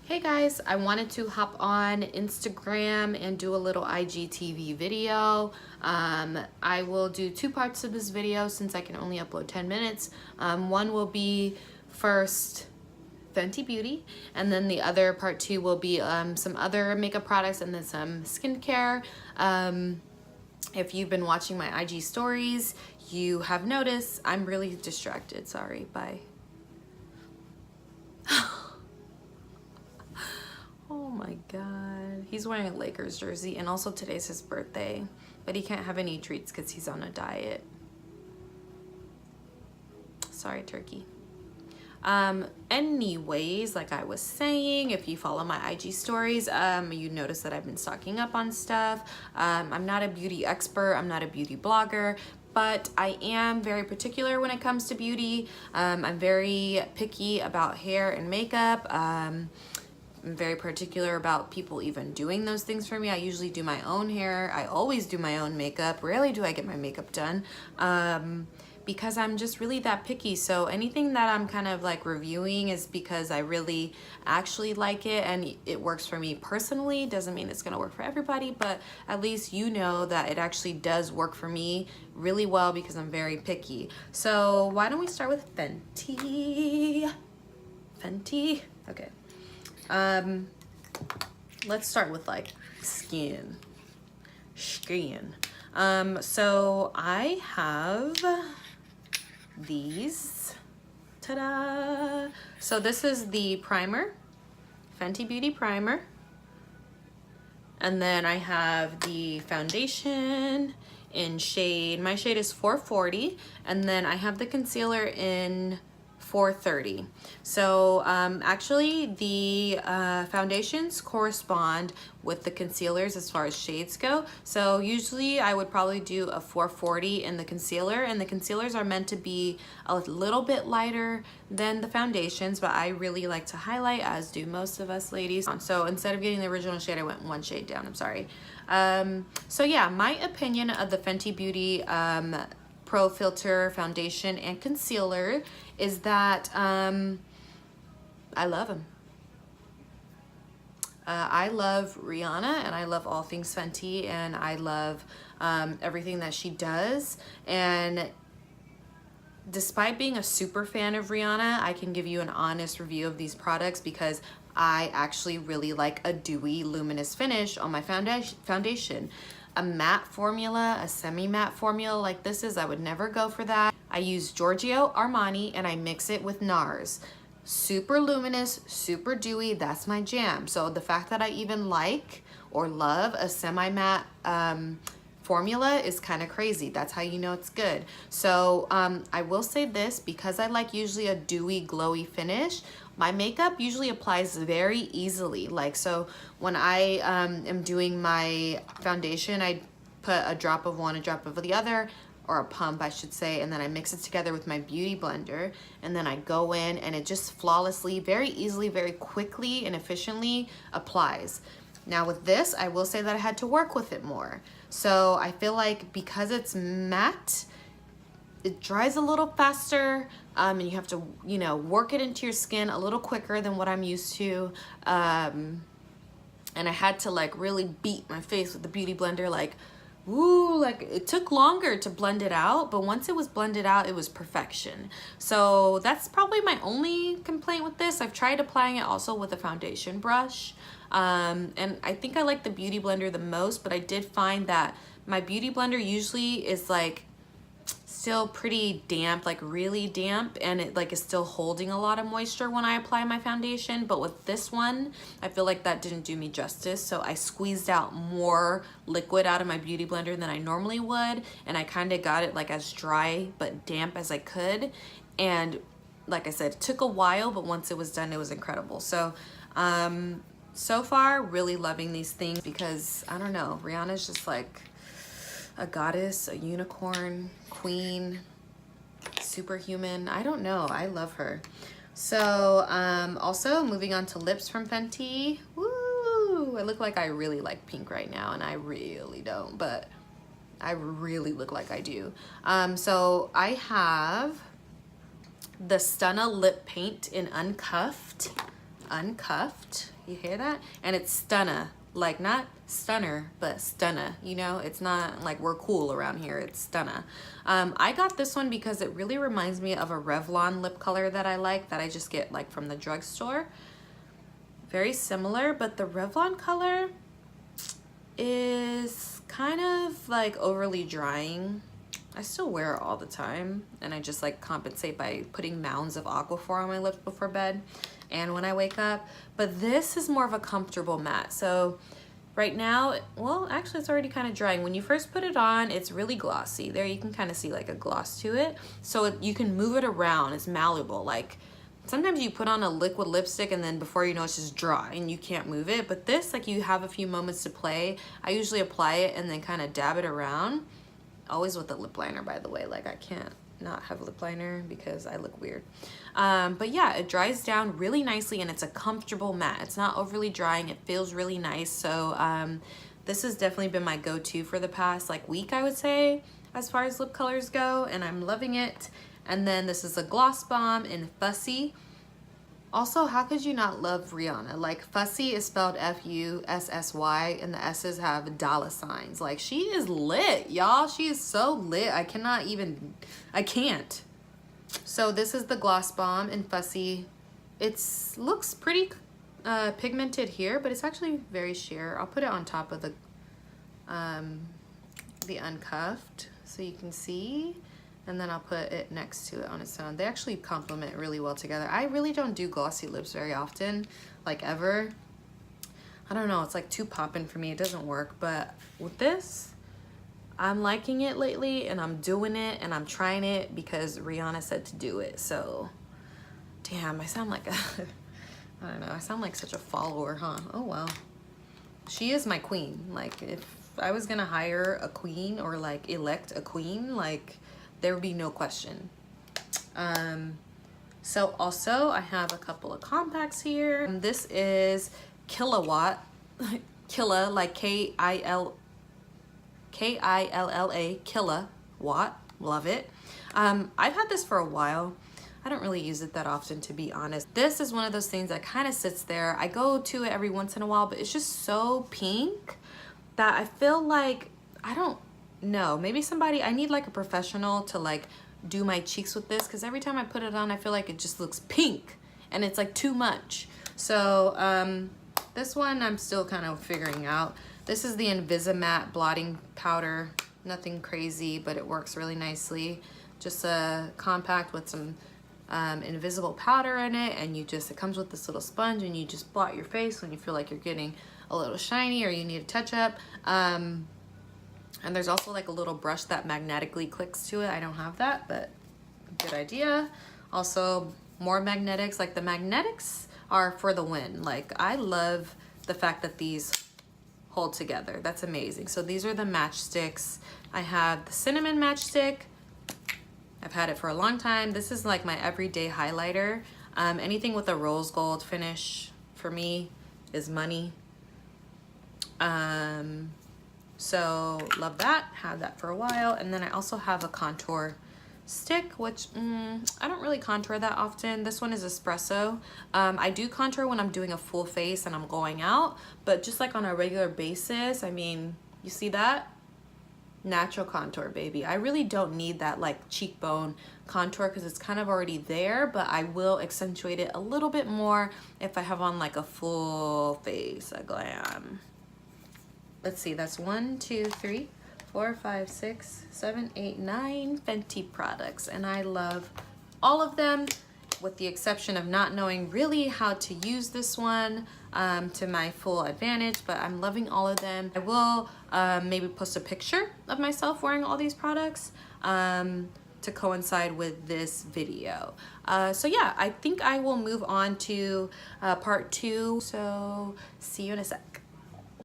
Hey guys, I wanted to hop on Instagram and do a little IGTV video. I will do two parts of this video since I can only upload 10 minutes. One will be first Fenty Beauty, and then the other part two will be some other makeup products and then some skincare. If you've been watching my IG stories, you have noticed I'm really distracted. Sorry, bye. Oh my God, he's wearing a Lakers jersey, and also today's his birthday, but he can't have any treats because he's on a diet. Sorry, turkey. Anyways, like I was saying, if you follow my IG stories, you notice that I've been stocking up on stuff. I'm not a beauty expert, I'm not a beauty blogger, but I am very particular when it comes to beauty. I'm very picky about hair and makeup. I'm very particular about people even doing those things for me. I usually do my own hair. I always do my own makeup. Rarely do I get my makeup done because I'm just really that picky. So anything that I'm kind of like reviewing is because I really actually like it and it works for me personally. Doesn't mean it's gonna work for everybody, but at least you know that it actually does work for me really well because I'm very picky. So why don't we start with Fenty? Fenty? Okay. Let's start with like skin. So I have these. Ta-da! So this is the primer, Fenty Beauty primer. And then I have the foundation in shade, my shade is 440. And then I have the concealer in 430. So actually the foundations correspond with the concealers as far as shades go. So usually I would probably do a 440 in the concealer, and the concealers are meant to be a little bit lighter than the foundations, but I really like to highlight, as do most of us ladies. So instead of getting the original shade, I went one shade down, I'm sorry. So yeah, my opinion of the Fenty Beauty Pro Filter foundation and concealer is that I love them. I love Rihanna and I love all things Fenty, and I love everything that she does. And despite being a super fan of Rihanna, I can give you an honest review of these products because I actually really like a dewy, luminous finish on my foundation. A matte formula, a semi-matte formula like this is, I would never go for that. I use Giorgio Armani and I mix it with NARS. Super luminous, super dewy, that's my jam. So the fact that I even like or love a semi-matte formula is kind of crazy. That's how you know it's good. So I will say this, because I like usually a dewy, glowy finish, my makeup usually applies very easily. Like, so when I am doing my foundation, I put a drop of one, a drop of the other, or a pump I should say, and then I mix it together with my beauty blender, and then I go in and it just flawlessly, very easily, very quickly and efficiently applies. Now with this, I will say that I had to work with it more. So I feel like because it's matte, it dries a little faster, and you have to, you know, work it into your skin a little quicker than what I'm used to. And I had to like really beat my face with the beauty blender, like, ooh, like it took longer to blend it out, but once it was blended out, it was perfection. So that's probably my only complaint with this. I've tried applying it also with a foundation brush. And I think I like the beauty blender the most, but I did find that my beauty blender usually is like still pretty damp, like really damp, and it like is still holding a lot of moisture when I apply my foundation. But with this one, I feel like that didn't do me justice. So I squeezed out more liquid out of my beauty blender than I normally would, and I kind of got it like as dry but damp as I could. And like I said, it took a while, but once it was done, it was incredible. So so far really loving these things because I don't know, Rihanna's just like a goddess, a unicorn, queen, superhuman. I don't know, I love her. So also moving on to lips from Fenty. Woo! I look like I really like pink right now, and I really don't, but I really look like I do. So I have the Stunna lip paint in Uncuffed. uncuffed. You hear that? And it's Stunna, like not Stunner, but Stunna, you know? It's not like we're cool around here, it's Stunna. I got this one because it really reminds me of a Revlon lip color that I like, that I just get like from the drugstore. Very similar, but the Revlon color is kind of like overly drying. I still wear it all the time, and I just like compensate by putting mounds of Aquaphor on my lips before bed and when I wake up. But this is more of a comfortable matte. So right now, well, actually it's already kind of drying. When you first put it on, it's really glossy. There you can kind of see like a gloss to it. So you can move it around, it's malleable. Like sometimes you put on a liquid lipstick and then before you know it's just dry and you can't move it. But this, like you have a few moments to play. I usually apply it and then kind of dab it around. Always with a lip liner, by the way. Like I can't not have lip liner because I look weird. But yeah, it dries down really nicely and it's a comfortable matte. It's not overly drying. It feels really nice. So this has definitely been my go-to for the past like week, I would say, as far as lip colors go, and I'm loving it. And then this is a gloss bomb in Fussy. Also, how could you not love Rihanna? Like Fussy is spelled F-U-S-S-Y and the S's have dollar signs. Like she is lit, y'all. She is so lit. I can't. So this is the gloss bomb in Fussy. It's looks pretty pigmented here, but it's actually very sheer. I'll put it on top of the uncuffed so you can see. And then I'll put it next to it on its own. They actually complement really well together. I really don't do glossy lips very often, like ever. I don't know, it's like too poppin' for me. It doesn't work, but with this, I'm liking it lately and I'm doing it and I'm trying it because Rihanna said to do it. So, damn, I sound like I don't know, I sound like such a follower, huh? Oh well. She is my queen. Like if I was gonna hire a queen or like elect a queen, like there would be no question. So also I have a couple of compacts here. This is Killawatt, Killa, like K-I-L-L-A, Killawatt, love it. I've had this for a while. I don't really use it that often, to be honest. This is one of those things that kind of sits there. I go to it every once in a while, but it's just so pink that I feel like, I don't know, maybe somebody, I need like a professional to like do my cheeks with this, because every time I put it on I feel like it just looks pink and it's like too much. So this one I'm still kind of figuring out. This is the Invisimatte blotting powder. Nothing crazy, but it works really nicely. Just a compact with some invisible powder in it, and it comes with this little sponge and you just blot your face when you feel like you're getting a little shiny or you need a touch up. And there's also like a little brush that magnetically clicks to it. I don't have that, but good idea. Also more magnetics. Like the magnetics are for the win. Like I love the fact that these hold together. That's amazing. So these are the matchsticks. I have the cinnamon matchstick. I've had it for a long time. This is like my everyday highlighter. Anything with a rose gold finish for me is money. So love that, had that for a while. And then I also have a contour stick, which I don't really contour that often. This one is espresso. I do contour when I'm doing a full face and I'm going out, but just like on a regular basis, I mean, you see that? Natural contour, baby. I really don't need that like cheekbone contour because it's kind of already there, but I will accentuate it a little bit more if I have on like a full face, a glam. Let's see, that's 1, 2, 3, 4, 5, 6, 7, 8, 9 Fenty products, and I love all of them with the exception of not knowing really how to use this one to my full advantage, but I'm loving all of them. I will maybe post a picture of myself wearing all these products to coincide with this video. So yeah, I think I will move on to part 2, so see you in a sec.